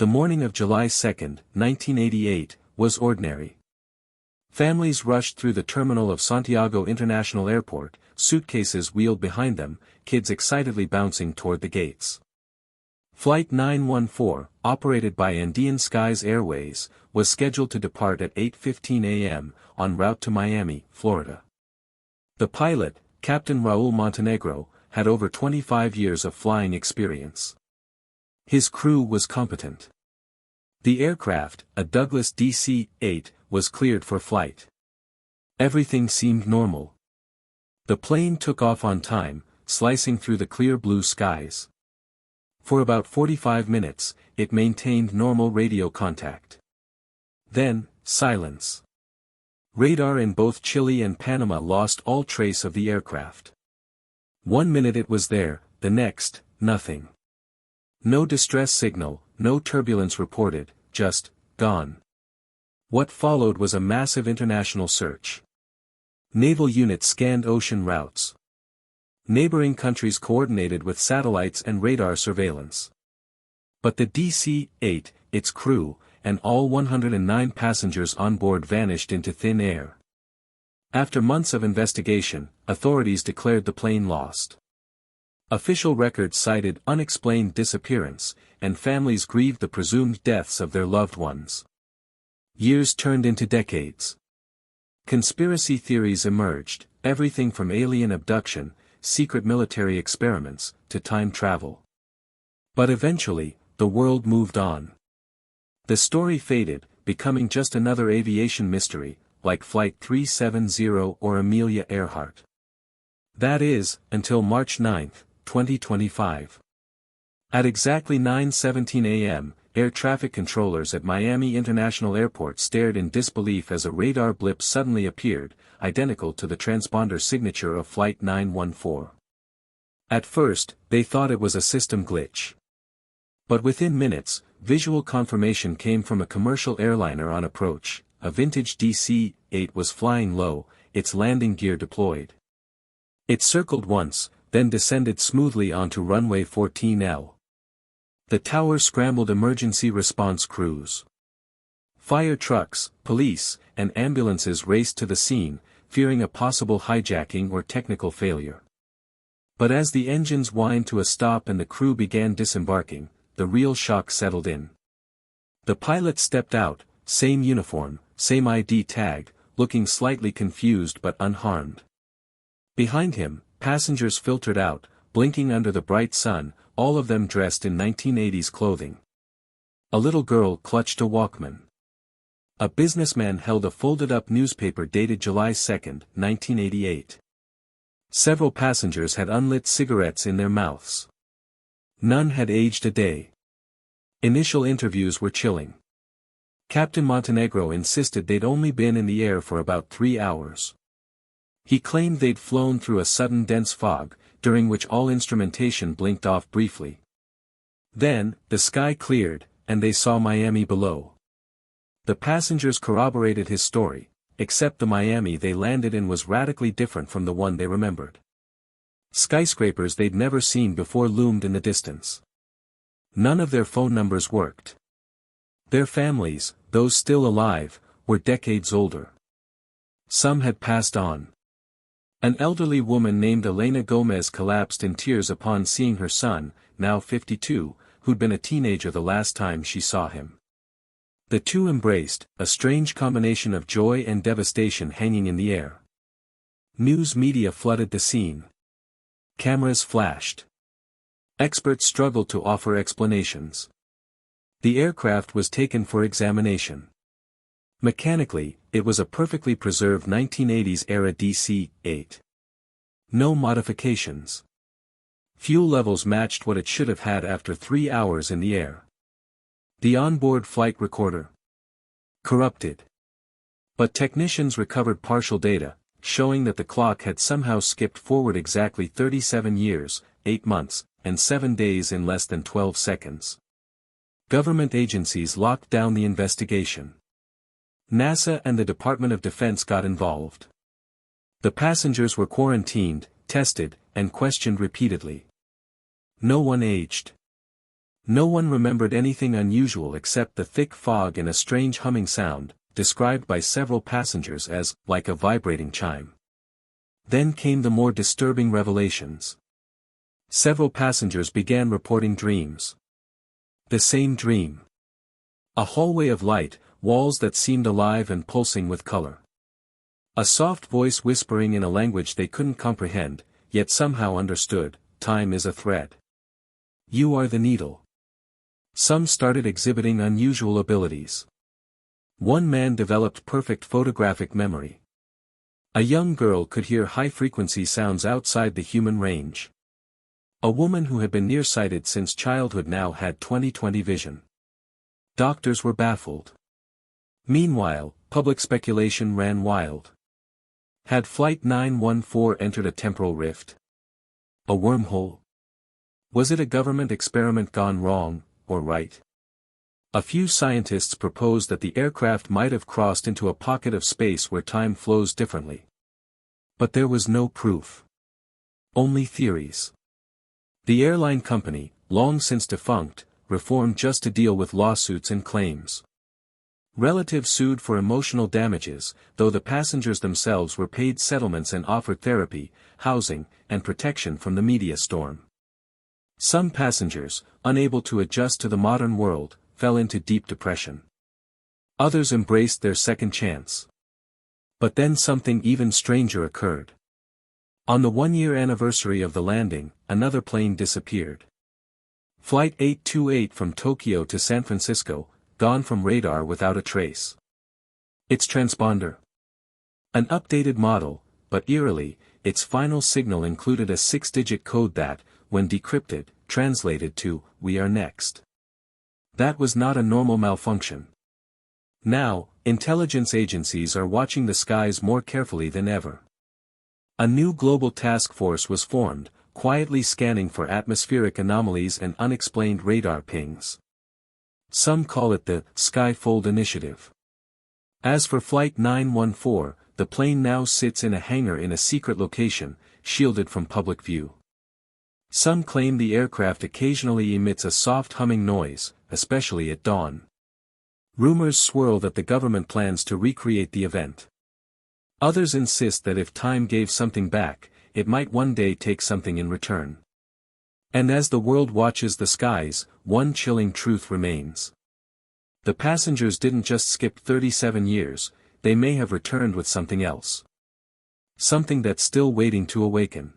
The morning of July 2, 1988, was ordinary. Families rushed through the terminal of Santiago International Airport, suitcases wheeled behind them, kids excitedly bouncing toward the gates. Flight 914, operated by Andean Skies Airways, was scheduled to depart at 8:15 a.m., en route to Miami, Florida. The pilot, Captain Raul Montenegro, had over 25 years of flying experience. His crew was competent. The aircraft, a Douglas DC-8, was cleared for flight. Everything seemed normal. The plane took off on time, slicing through the clear blue skies. For about 45 minutes, it maintained normal radio contact. Then, silence. Radar in both Chile and Panama lost all trace of the aircraft. 1 minute it was there, the next, nothing. No distress signal, no turbulence reported, just, gone. What followed was a massive international search. Naval units scanned ocean routes. Neighboring countries coordinated with satellites and radar surveillance. But the DC-8, its crew, and all 109 passengers on board vanished into thin air. After months of investigation, authorities declared the plane lost. Official records cited unexplained disappearance, and families grieved the presumed deaths of their loved ones. Years turned into decades. Conspiracy theories emerged, everything from alien abduction, secret military experiments, to time travel. But eventually, the world moved on. The story faded, becoming just another aviation mystery, like Flight 370 or Amelia Earhart. That is, until March 9, 2025. At exactly 9:17 a.m., air traffic controllers at Miami International Airport stared in disbelief as a radar blip suddenly appeared, identical to the transponder signature of Flight 914. At first, they thought it was a system glitch. But within minutes, visual confirmation came from a commercial airliner on approach. A vintage DC-8 was flying low, its landing gear deployed. It circled once, then descended smoothly onto runway 14L. The tower scrambled emergency response crews. Fire trucks, police, and ambulances raced to the scene, fearing a possible hijacking or technical failure. But as the engines whined to a stop and the crew began disembarking, the real shock settled in. The pilot stepped out, same uniform, same ID tag, looking slightly confused but unharmed. Behind him, passengers filtered out, blinking under the bright sun, all of them dressed in 1980s clothing. A little girl clutched a Walkman. A businessman held a folded-up newspaper dated July 2, 1988. Several passengers had unlit cigarettes in their mouths. None had aged a day. Initial interviews were chilling. Captain Montenegro insisted they'd only been in the air for about 3 hours. He claimed they'd flown through a sudden dense fog, during which all instrumentation blinked off briefly. Then, the sky cleared, and they saw Miami below. The passengers corroborated his story, except the Miami they landed in was radically different from the one they remembered. Skyscrapers they'd never seen before loomed in the distance. None of their phone numbers worked. Their families, those still alive, were decades older. Some had passed on. An elderly woman named Elena Gomez collapsed in tears upon seeing her son, now 52, who'd been a teenager the last time she saw him. The two embraced, a strange combination of joy and devastation hanging in the air. News media flooded the scene. Cameras flashed. Experts struggled to offer explanations. The aircraft was taken for examination. Mechanically, it was a perfectly preserved 1980s-era DC-8. No modifications. Fuel levels matched what it should have had after 3 hours in the air. The onboard flight recorder. Corrupted. But technicians recovered partial data, showing that the clock had somehow skipped forward exactly 37 years, 8 months, and 7 days in less than 12 seconds. Government agencies locked down the investigation. NASA and the Department of Defense got involved. The passengers were quarantined, tested, and questioned repeatedly. No one aged. No one remembered anything unusual except the thick fog and a strange humming sound, described by several passengers as like a vibrating chime. Then came the more disturbing revelations. Several passengers began reporting dreams. The same dream. A hallway of light, walls that seemed alive and pulsing with color. A soft voice whispering in a language they couldn't comprehend, yet somehow understood, time is a thread. You are the needle. Some started exhibiting unusual abilities. One man developed perfect photographic memory. A young girl could hear high-frequency sounds outside the human range. A woman who had been nearsighted since childhood now had 20/20 vision. Doctors were baffled. Meanwhile, public speculation ran wild. Had Flight 914 entered a temporal rift? A wormhole? Was it a government experiment gone wrong, or right? A few scientists proposed that the aircraft might have crossed into a pocket of space where time flows differently. But there was no proof. Only theories. The airline company, long since defunct, reformed just to deal with lawsuits and claims. Relatives sued for emotional damages, though the passengers themselves were paid settlements and offered therapy, housing, and protection from the media storm. Some passengers, unable to adjust to the modern world, fell into deep depression. Others embraced their second chance. But then something even stranger occurred. On the one-year anniversary of the landing, another plane disappeared. Flight 828 from Tokyo to San Francisco, gone from radar without a trace. Its transponder. An updated model, but eerily, its final signal included a 6-digit code that, when decrypted, translated to, "We are next." That was not a normal malfunction. Now, intelligence agencies are watching the skies more carefully than ever. A new global task force was formed, quietly scanning for atmospheric anomalies and unexplained radar pings. Some call it the Skyfold Initiative. As for Flight 914, the plane now sits in a hangar in a secret location, shielded from public view. Some claim the aircraft occasionally emits a soft humming noise, especially at dawn. Rumors swirl that the government plans to recreate the event. Others insist that if time gave something back, it might one day take something in return. And as the world watches the skies, one chilling truth remains. The passengers didn't just skip 37 years, they may have returned with something else. Something that's still waiting to awaken.